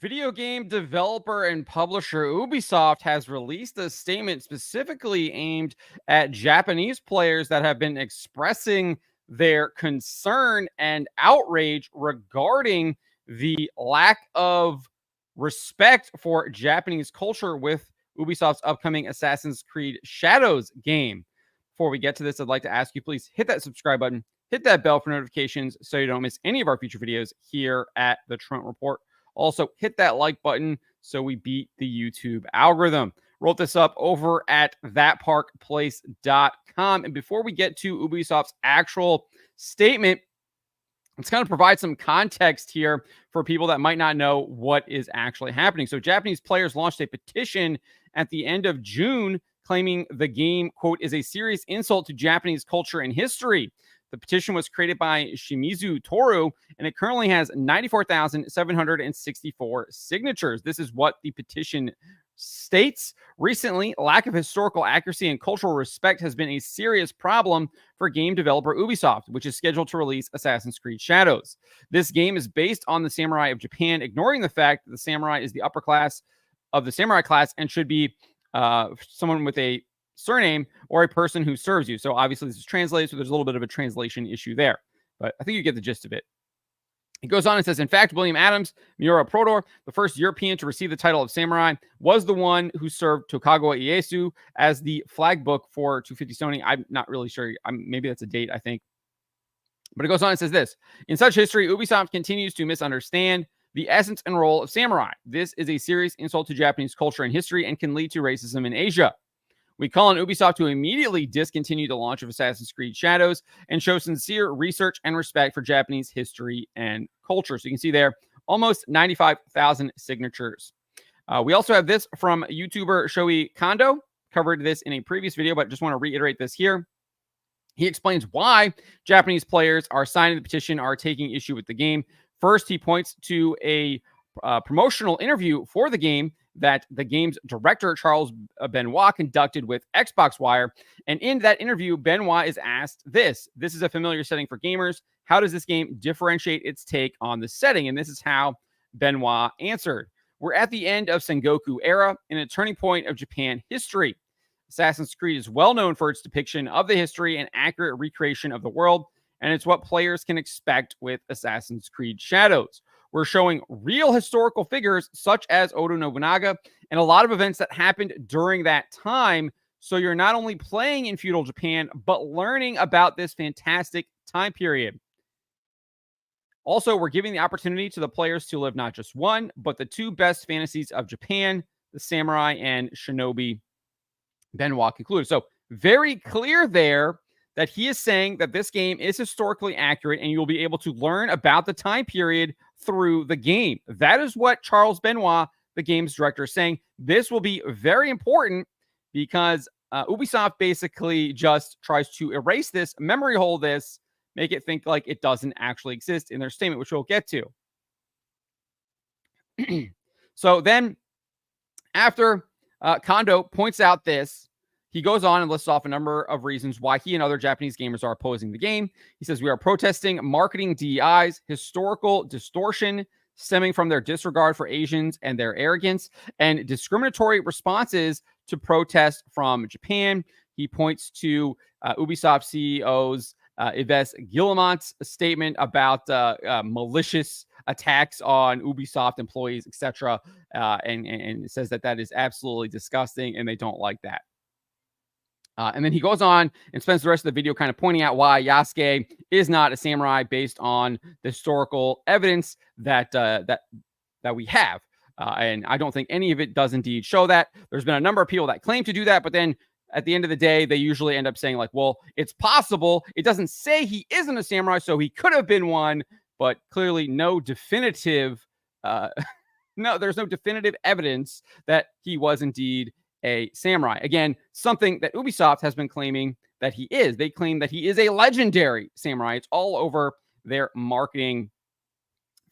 Video game developer and publisher Ubisoft has released a statement specifically aimed at Japanese players that have been expressing their concern and outrage regarding the lack of respect for Japanese culture with Ubisoft's upcoming Assassin's Creed Shadows game. Before we get to this, I'd like to ask you, please hit that subscribe button, hit that bell for notifications so you don't miss any of our future videos here at the Trent Report. Also, hit that like button so we beat the YouTube algorithm. Wrote this up over at thatparkplace.com. And before we get to Ubisoft's actual statement, let's kind of provide some context here for people that might not know what is actually happening. So Japanese players launched a petition at the end of June claiming the game, quote, is a serious insult to Japanese culture and history. The petition was created by Shimizu Toru, and it currently has 94,764 signatures. This is what the petition states. Recently, lack of historical accuracy and cultural respect has been a serious problem for game developer Ubisoft, which is scheduled to release Assassin's Creed Shadows. This game is based on the samurai of Japan, ignoring the fact that the samurai is the upper class of the samurai class and should be someone with a surname or a person who serves you. So obviously this is translated, so there's a little bit of a translation issue there, but I think you get the gist of it. He goes on and says, in fact, William Adams, Miura Prodor, the first European to receive the title of samurai, was the one who served Tokugawa Ieyasu as the flag book for 250 Sony. I'm not really sure. Maybe that's a date, I think. But it goes on and says this. In such history, Ubisoft continues to misunderstand the essence and role of samurai. This is a serious insult to Japanese culture and history and can lead to racism in Asia. We call on Ubisoft to immediately discontinue the launch of Assassin's Creed Shadows and show sincere research and respect for Japanese history and culture. So you can see there, almost 95,000 signatures. We also have this from YouTuber Shoei Kondo. Covered this in a previous video, but just want to reiterate this here. He explains why Japanese players are signing the petition, are taking issue with the game. First, he points to a promotional interview for the game that the game's director, Charles Benoit, conducted with Xbox Wire. And in that interview, Benoit is asked this. This is a familiar setting for gamers. How does this game differentiate its take on the setting? And this is how Benoit answered. We're at the end of Sengoku era and a turning point of Japan history. Assassin's Creed is well known for its depiction of the history and accurate recreation of the world, and it's what players can expect with Assassin's Creed Shadows. We're showing real historical figures such as Oda Nobunaga and a lot of events that happened during that time. So you're not only playing in feudal Japan, but learning about this fantastic time period. Also, we're giving the opportunity to the players to live not just one, but the two best fantasies of Japan, the samurai and shinobi, Benoit concluded. So very clear there that he is saying that this game is historically accurate and you'll be able to learn about the time period through the game. That is what Charles Benoit, the game's director, is saying. This will be very important because Ubisoft basically just tries to erase this, memory hole this, make it think like it doesn't actually exist in their statement, which we'll get to. So then after Kondo points out this, he goes on and lists off a number of reasons why he and other Japanese gamers are opposing the game. He says, we are protesting marketing DEIs, historical distortion stemming from their disregard for Asians and their arrogance, and discriminatory responses to protest from Japan. He points to Ubisoft CEO's Yves Guillemot's statement about malicious attacks on Ubisoft employees, etc., and says that that is absolutely disgusting and they don't like that. And then he goes on and spends the rest of the video kind of pointing out why Yasuke is not a samurai based on the historical evidence that we have. And I don't think any of it does indeed show that. There's been a number of people that claim to do that, but then at the end of the day, they usually end up saying like, well, it's possible. It doesn't say he isn't a samurai, so he could have been one, but clearly no definitive, there's no definitive evidence that he was indeed a samurai. Again, something that Ubisoft has been claiming that he is. They claim that he is a legendary samurai. It's all over their marketing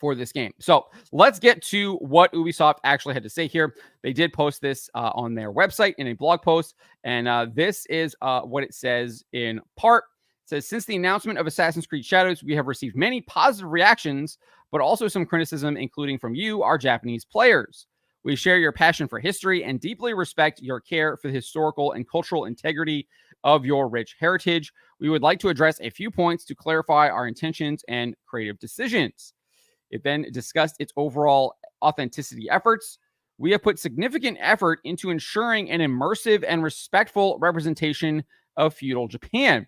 for this game. So let's get to what Ubisoft actually had to say here. They did post this on their website in a blog post, and this is what it says in part. It says, since the announcement of Assassin's Creed Shadows, we have received many positive reactions, but also some criticism, including from you, our Japanese players. We share your passion for history and deeply respect your care for the historical and cultural integrity of your rich heritage. We would like to address a few points to clarify our intentions and creative decisions. It then discussed its overall authenticity efforts. We have put significant effort into ensuring an immersive and respectful representation of feudal Japan.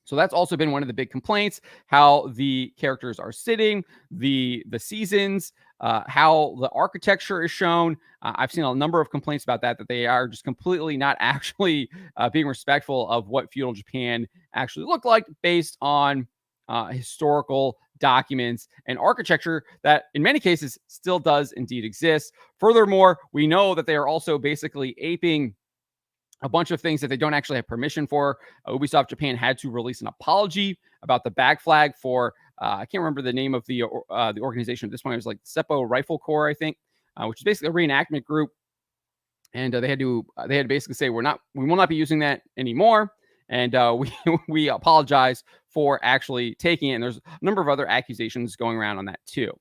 So that's also been one of the big complaints, how the characters are sitting, the seasons, how the architecture is shown. I've seen a number of complaints about that they are just completely not actually being respectful of what feudal Japan actually looked like based on historical documents and architecture that in many cases still does indeed exist. Furthermore, we know that they are also basically aping a bunch of things that they don't actually have permission for. Ubisoft Japan had to release an apology about the back flag for, I can't remember the name of the organization at this point. It was like Seppo Rifle Corps, I think, which is basically a reenactment group. And they had to basically say, we will not be using that anymore. And we apologize for actually taking it. And there's a number of other accusations going around on that too.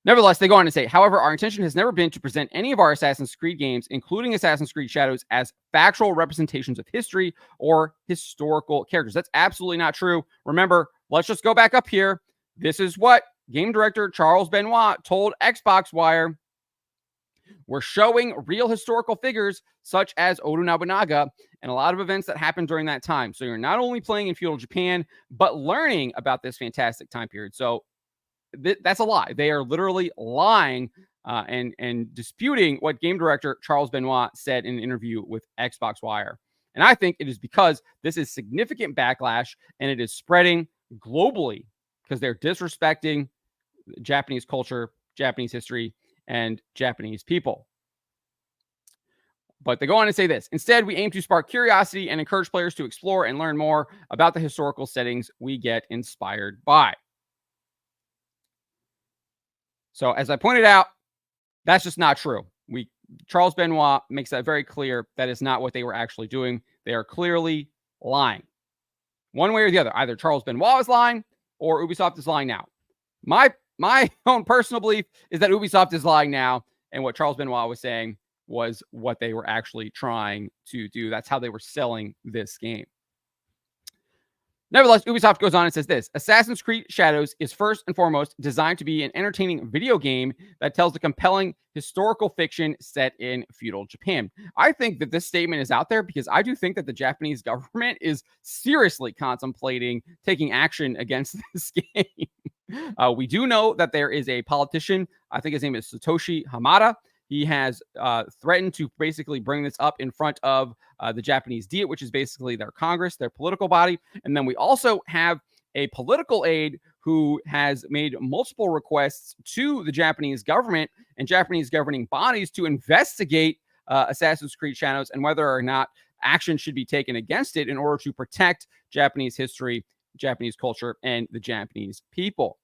Nevertheless, they go on to say, however, our intention has never been to present any of our Assassin's Creed games, including Assassin's Creed Shadows, as factual representations of history or historical characters. That's absolutely not true. Remember, let's just go back up here. This is what game director Charles Benoit told Xbox Wire. We're showing real historical figures such as Oda Nobunaga and a lot of events that happened during that time. So you're not only playing in feudal Japan, but learning about this fantastic time period. So that's a lie. They are literally lying and disputing what game director Charles Benoit said in an interview with Xbox Wire. And I think it is because this is significant backlash and it is spreading globally because they're disrespecting Japanese culture, Japanese history, and Japanese people. But they go on to say this. Instead, we aim to spark curiosity and encourage players to explore and learn more about the historical settings we get inspired by. So as I pointed out, that's just not true. Charles Benoit makes that very clear. That is not what they were actually doing. They are clearly lying. One way or the other. Either Charles Benoit is lying or Ubisoft is lying now. My own personal belief is that Ubisoft is lying now, and what Charles Benoit was saying was what they were actually trying to do. That's how they were selling this game. Nevertheless, Ubisoft goes on and says this. Assassin's Creed Shadows is first and foremost designed to be an entertaining video game that tells a compelling historical fiction set in feudal Japan. I think that this statement is out there because I do think that the Japanese government is seriously contemplating taking action against this game. We do know that there is a politician, I think his name is Satoshi Hamada. He has threatened to basically bring this up in front of the Japanese Diet, which is basically their Congress, their political body. And then we also have a political aide who has made multiple requests to the Japanese government and Japanese governing bodies to investigate Assassin's Creed Shadows and whether or not action should be taken against it in order to protect Japanese history, Japanese culture, and the Japanese people.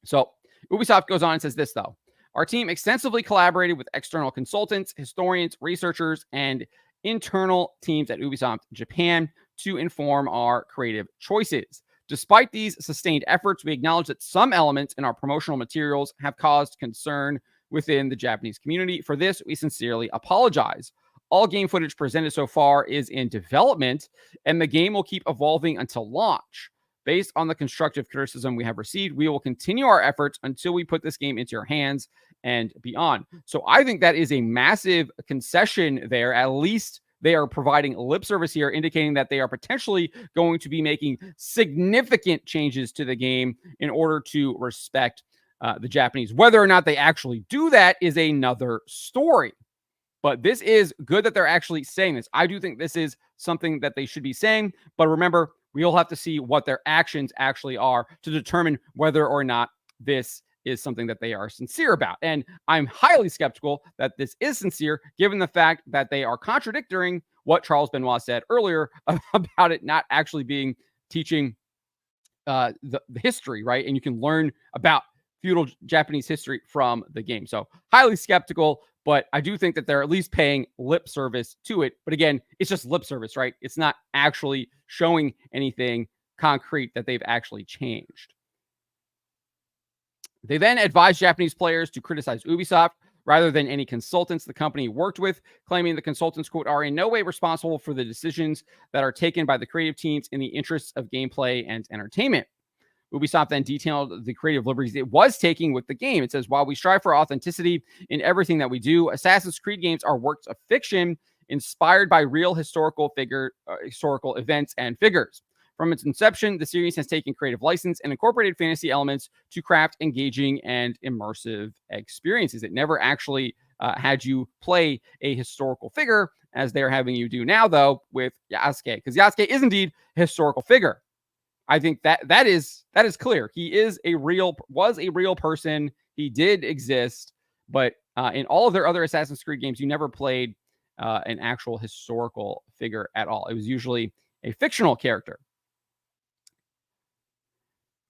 So Ubisoft goes on and says this, though. Our team extensively collaborated with external consultants, historians, researchers, and internal teams at Ubisoft Japan to inform our creative choices. Despite these sustained efforts, we acknowledge that some elements in our promotional materials have caused concern within the Japanese community. For this, we sincerely apologize. All game footage presented so far is in development, and the game will keep evolving until launch. Based on the constructive criticism we have received, we will continue our efforts until we put this game into your hands and beyond. So I think that is a massive concession there. At least they are providing lip service here, indicating that they are potentially going to be making significant changes to the game in order to respect the Japanese. Whether or not they actually do that is another story. But this is good that they're actually saying this. I do think this is something that they should be saying. But remember, we'll have to see what their actions actually are to determine whether or not this is something that they are sincere about. And I'm highly skeptical that this is sincere, given the fact that they are contradicting what Charles Benoit said earlier about it not actually being teaching the history, right? And you can learn about feudal Japanese history from the game. So highly skeptical, but I do think that they're at least paying lip service to it. But again, it's just lip service, right? It's not actually showing anything concrete that they've actually changed. They then advised Japanese players to criticize Ubisoft rather than any consultants the company worked with, claiming the consultants, quote, are in no way responsible for the decisions that are taken by the creative teams in the interests of gameplay and entertainment. Ubisoft then detailed the creative liberties it was taking with the game. It says, while we strive for authenticity in everything that we do, Assassin's Creed games are works of fiction inspired by real historical events and figures. From its inception, the series has taken creative license and incorporated fantasy elements to craft engaging and immersive experiences. It never actually had you play a historical figure as they're having you do now, though, with Yasuke, because Yasuke is indeed a historical figure. I think that is clear. He was a real person. He did exist, but in all of their other Assassin's Creed games, you never played an actual historical figure at all. It was usually a fictional character.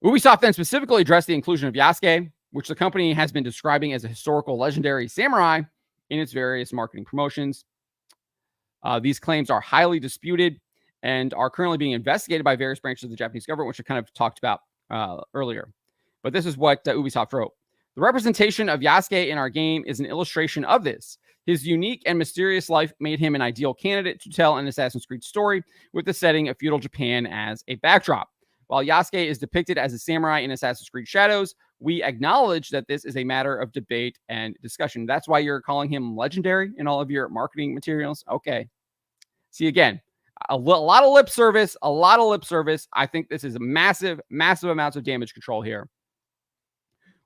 Ubisoft then specifically addressed the inclusion of Yasuke, which the company has been describing as a historical legendary samurai in its various marketing promotions. These claims are highly disputed and are currently being investigated by various branches of the Japanese government, which I kind of talked about earlier. But this is what Ubisoft wrote. The representation of Yasuke in our game is an illustration of this. His unique and mysterious life made him an ideal candidate to tell an Assassin's Creed story with the setting of feudal Japan as a backdrop. While Yasuke is depicted as a samurai in Assassin's Creed Shadows, we acknowledge that this is a matter of debate and discussion. That's why you're calling him legendary in all of your marketing materials. Okay. See, again, a lot of lip service, I think this is a massive amounts of damage control here.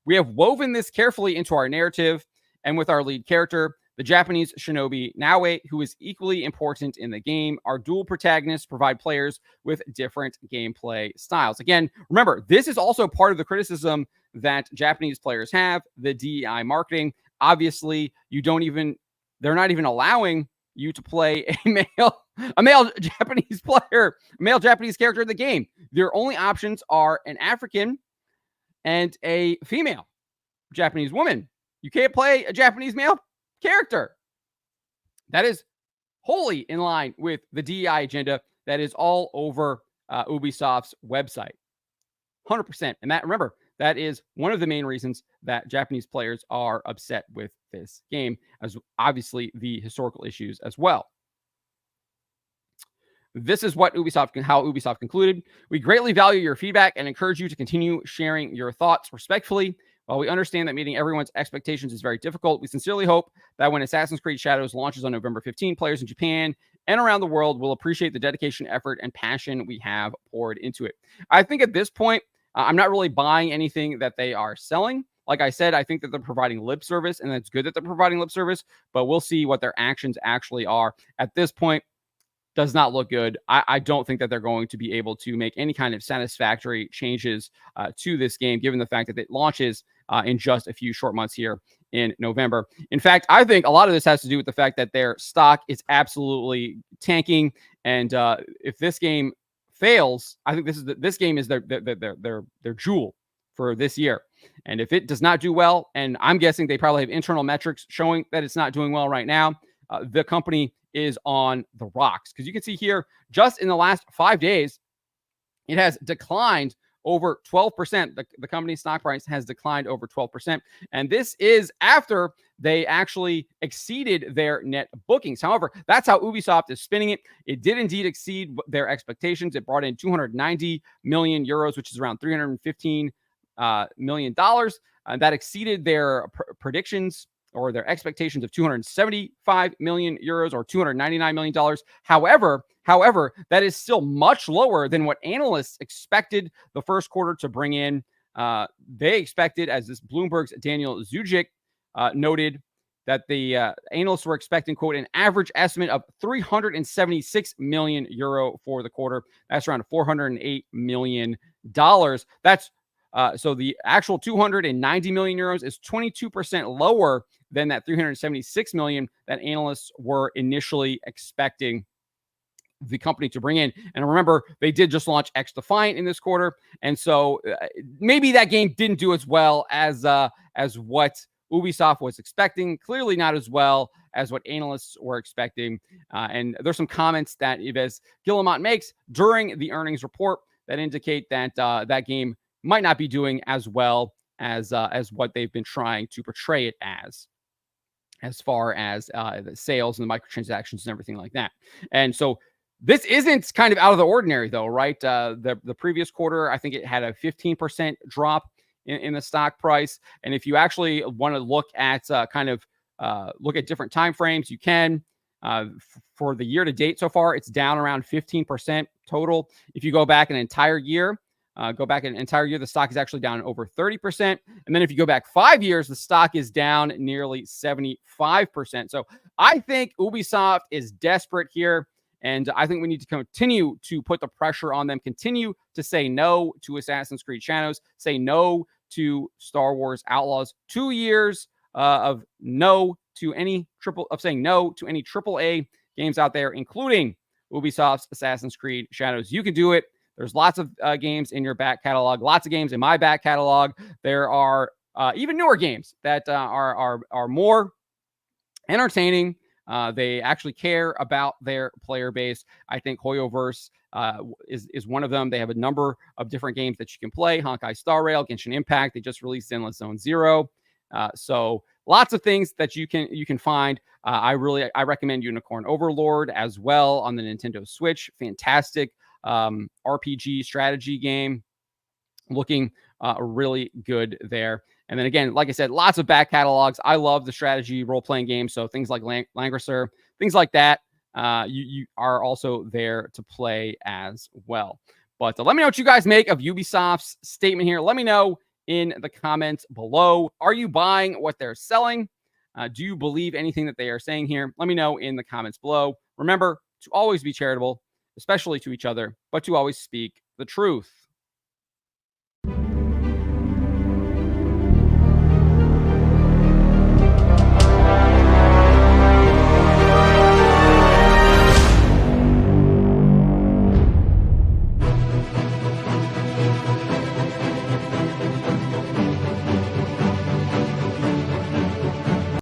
We have woven this carefully into our narrative and with our lead character, the Japanese shinobi Naoe, who is equally important in the game. Our dual protagonists provide players with different gameplay styles. Again, remember, this is also part of the criticism that Japanese players have, the DEI marketing. Obviously, they're not even allowing you to play a male Japanese player, a male Japanese character in the game. Their only options are an African and a female Japanese woman. You can't play a Japanese male character. That is wholly in line with the DEI agenda that is all over Ubisoft's website. 100%. And remember, that is one of the main reasons that Japanese players are upset with this game, as obviously the historical issues as well. This is how Ubisoft concluded. We greatly value your feedback and encourage you to continue sharing your thoughts respectfully. While we understand that meeting everyone's expectations is very difficult, we sincerely hope that when Assassin's Creed Shadows launches on November 15, players in Japan and around the world will appreciate the dedication, effort, and passion we have poured into it. I think at this point, I'm not really buying anything that they are selling. Like I said, I think that they're providing lip service, and it's good that they're providing lip service, but we'll see what their actions actually are. At this point, does not look good. I don't think that they're going to be able to make any kind of satisfactory changes to this game, given the fact that it launches in just a few short months here in November. In fact, I think a lot of this has to do with the fact that their stock is absolutely tanking, and if this game fails, I think this game is their jewel for this year. And if it does not do well, and I'm guessing they probably have internal metrics showing that it's not doing well right now, the company is on the rocks. Because you can see here, just in the last 5 days, it has declined over 12%. The company's stock price has declined over 12%. And this is after they actually exceeded their net bookings. However, that's how Ubisoft is spinning it. It did indeed exceed their expectations. It brought in 290 million euros, which is around $315 million. That exceeded their predictions or their expectations of 275 million euros or $299 million. However, that is still much lower than what analysts expected the first quarter to bring in. They expected, as this Bloomberg's Daniel Zujic noted, that the analysts were expecting, quote, an average estimate of 376 million euro for the quarter. That's around $408 million. That's so the actual 290 million euros is 22% lower than that 376 million that analysts were initially expecting the company to bring in. And remember, they did just launch X Defiant in this quarter, and so maybe that game didn't do as well as what Ubisoft was expecting. Clearly not as well as what analysts were expecting. And there's some comments that Yves Guillemot makes during the earnings report that indicate that that game might not be doing as well as what they've been trying to portray it as far as the sales and the microtransactions and everything like that. And so this isn't kind of out of the ordinary, though, right? The previous quarter, I think it had a 15% drop in the stock price. And if you actually want to look at look at different time frames, you can. For the year to date so far, it's down around 15% total. If you go back an entire year, the stock is actually down over 30%. And then if you go back 5 years, the stock is down nearly 75%. So I think Ubisoft is desperate here. And I think we need to continue to put the pressure on them, continue to say no to Assassin's Creed Shadows, say no to Star Wars Outlaws. 2 years of saying no to any AAA games out there, including Ubisoft's Assassin's Creed Shadows. You can do it. There's lots of games in your back catalog, lots of games in my back catalog. There are even newer games that are more entertaining. They actually care about their player base. I think Hoyoverse is one of them. They have a number of different games that you can play. Honkai Star Rail, Genshin Impact. They just released Endless Zone Zero. So lots of things that you can find. I recommend Unicorn Overlord as well on the Nintendo Switch. Fantastic RPG strategy game. Looking really good there. And then again, like I said, lots of back catalogs. I love the strategy role-playing games. So things like Langrisser, things like that, you are also there to play as well. But let me know what you guys make of Ubisoft's statement here. Let me know in the comments below. Are you buying what they're selling? Do you believe anything that they are saying here? Let me know in the comments below. Remember to always be charitable, especially to each other, but to always speak the truth.